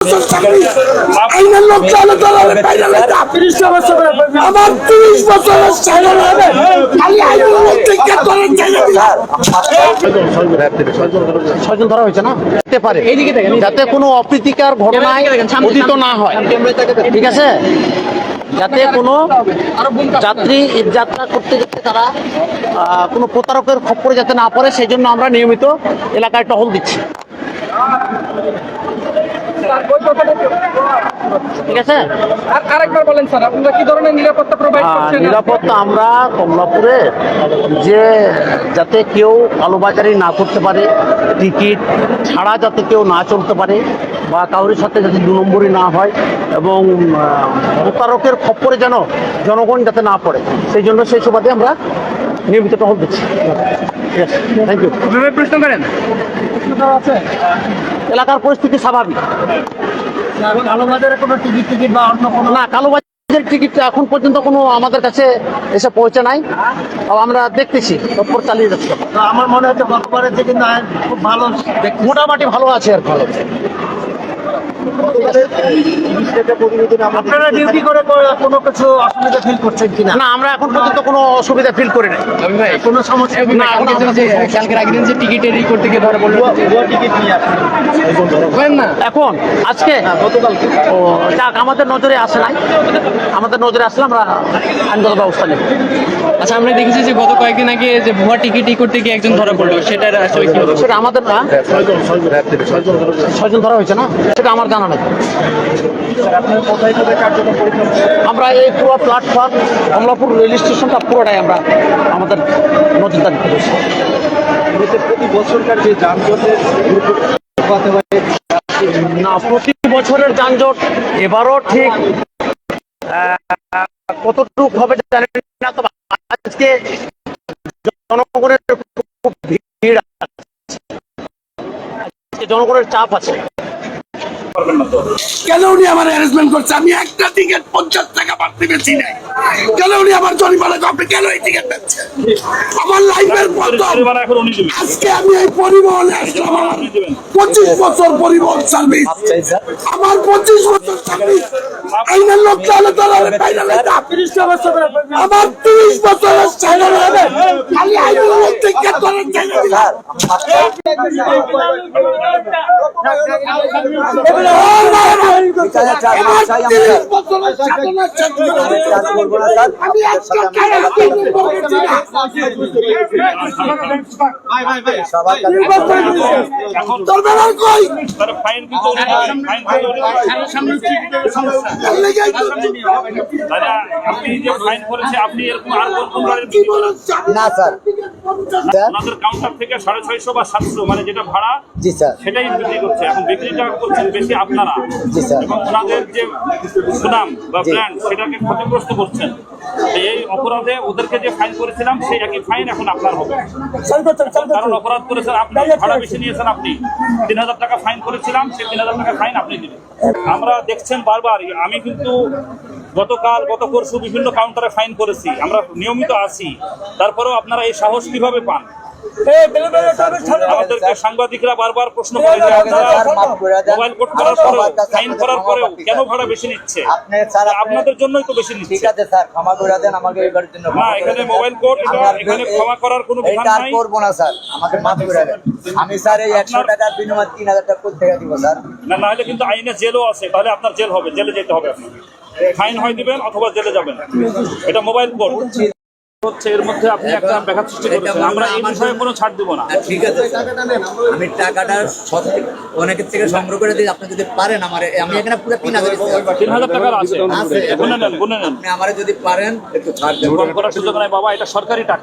আইনের লোক চালে চালালে আমার 30 বছরের চাইলে খালি আইনের লোক থেকে করেন চাইলে ছয়জন ধরা হয়েছে না হতে পারে যাতে কোনো অপ্রীতিকর ঘটনায় পতিত না হয়, ঠিক আছে? যাতে কোনো যাত্রী যাত্রা করতে যেতে তারা কোনো প্রতারকের খপ্পরে যাতে না পড়ে, সেই জন্য আমরা নিয়মিত এলাকায় টহল দিচ্ছি, ঠিক আছে? আরেকবার বলেন স্যার, আপনারা কি ধরনের নিরাপত্তা প্রোভাইড করছেন? নিরাপত্তা আমরা কমলাপুরে যে যাতে কেউ কালোবাজারি না করতে পারে, টিকিট ছাড়া যাতে কেউ না চলতে পারে বা কারোর সাথে যাতে দু নম্বরই না হয়, এবং প্রতারকের খপ্পরে যেন জনগণ যাতে না পড়ে, সেই জন্য সেই সুবাদে আমরা নিয়মিত টহল দিচ্ছি। ঠিক আছে, থ্যাংক ইউ। প্রশ্ন করেন এলাকার পরিস্থিতি স্বাভাবিক। কালোবাজারে কোনো টিকিট বা অন্য কোনো না, কালোবাজারের টিকিট এখন পর্যন্ত কোনো আমাদের কাছে এসে পৌঁছে নাই, আমরা দেখতেছি, তৎপর চালিয়ে যাচ্ছি। আমার মনে হচ্ছে গতবারের থেকে না খুব ভালো, মোটামুটি ভালো আছে আর ভালো। আপনারা ডিউটি করে কোনো কিছু অসুবিধা ফিল করছেন কিনা? না, আমরা এখন পর্যন্ত কোনো অসুবিধা ফিল করি নাই। কোনো সমস্যা না, এখন কালকে রাখলেন যে টিকিটের ই করতে গিয়ে ধরা বললো টিকিট নিয়ে আসেন না এখন আজকে ও যাক, আমাদের নজরে আসে নাই, আমাদের নজরে আসলে আমরা আইনগত ব্যবস্থা নেব। আচ্ছা, আমরা দেখেছি যে গত কয়েকদিন আগে যে ভুয়া টিকিট করতে গিয়ে একজন ধরা পড়লো, সেটার আসলে কি হলো? সেটা আমাদের না, ছয়জন ধরা হয়েছে না, সেটা আমার জানা নেই। আমরা এই পুরো প্ল্যাটফর্ম কমলাপুর রেল স্টেশনটা পুরোটাই আমরা আমাদের নজরদারি করেছি। প্রতি বছরকার যে যানজটের না, প্রতি বছরের যানজট এবারও ঠিক কতটুকু হবে জানি না, তবে আজকে জনগণের খুব ভিড় আছে, আজকে জনগণের চাপ আছে। কেন উনি আমার অ্যারেঞ্জমেন্ট করছে? আমি একটা টিকিট 50 টাকা বাড়তি বেশি নাই। কেন উনি আমার জরিমানা করবে? কেন এই টিকিট দিচ্ছে? আমার লাইফের প্রথম আজকে আমি এই পরিবহনে আসলাম। আমার 25 বছর পরিবহন সার্ভিস, আমার 25 বছর সার্ভিস। আইনের লোক চালে চালালে আমার 30 বছরের চাইলে খালি আইনের লোক থেকে করেন চাইলে না স্যার, আপনাদের কাউন্টার থেকে 650 বা 700 মানে যেটা ভাড়া, জি স্যার, সেটাই বিক্রি করছে। এখন বিক্রিটা করছেন বেশি আপনারা, জি স্যার, এবং ওনাদের যে সুনাম বা ব্র্যান্ড সেটাকে ক্ষতিগ্রস্ত করছেন। এই অপরাধে ওদেরকে যে ফাইন করেছিলাম সেই একই ফাইন এখন আপনার হবে, কারণ অপরাধ করেছেন আপনি, ভাড়া বেশি নিয়েছেন আপনি। 3000 টাকা ফাইন করেছিলাম, সেই 3000 টাকা ফাইন আপনি দিলেন। আমরা দেখছেন বারবার, আমি কিন্তু গতকাল গত পরশু বিভিন্ন কাউন্টারে ফাইন করেছি, আমরা নিয়মিত আসি, তারপরেও আপনারা এই সাহস কিভাবে পান? আমাদেরকে সাংবাদিকরা বারবার প্রশ্ন করে যে আপনারা মোবাইল কোড করার পরেও, ফাইন করার পরেও কেন ভাড়া বেশি নিচ্ছে? আপনাদের জন্যই তো বেশি নিচ্ছে। ঠিক আছে স্যার, ক্ষমা করে দেন আমাকে এবারের জন্য। না, এখানে মোবাইল কোড, এখানে ক্ষমা করার কোনো বিধান এটা নাই। করব না স্যার, আমাকে মাফ করে দেন। আমি স্যার এই 100 টাকার বিনিময়ে 3000 টাকা কোথা থেকে দিব স্যার? না হলে কিন্তু আইনে জেলও আছে, তাহলে আপনার জেল হবে, জেলে যেতে হবে আপনাকে। ফাইন হয় দিবেন অথবা জেলে যাবেন। এটা মোবাইল কোড হচ্ছে, এর মধ্যে আপনি একটা ব্যাঘাত সৃষ্টি করেছেন। আমরা এই বিষয়ে কোনো ছাড় দিব না। ঠিক আছে, আমি টাকাটা অনেকের থেকে সংগ্রহ করে দিই, আপনি যদি পারেন আমার, আমি এখানে পুরো 3000 টাকার আছে, গুনে নেন। আপনি আমারে যদি পারেন একটু ছাড় দেবেন। করার সুযোগ নাই বাবা, এটা সরকারি টাকা।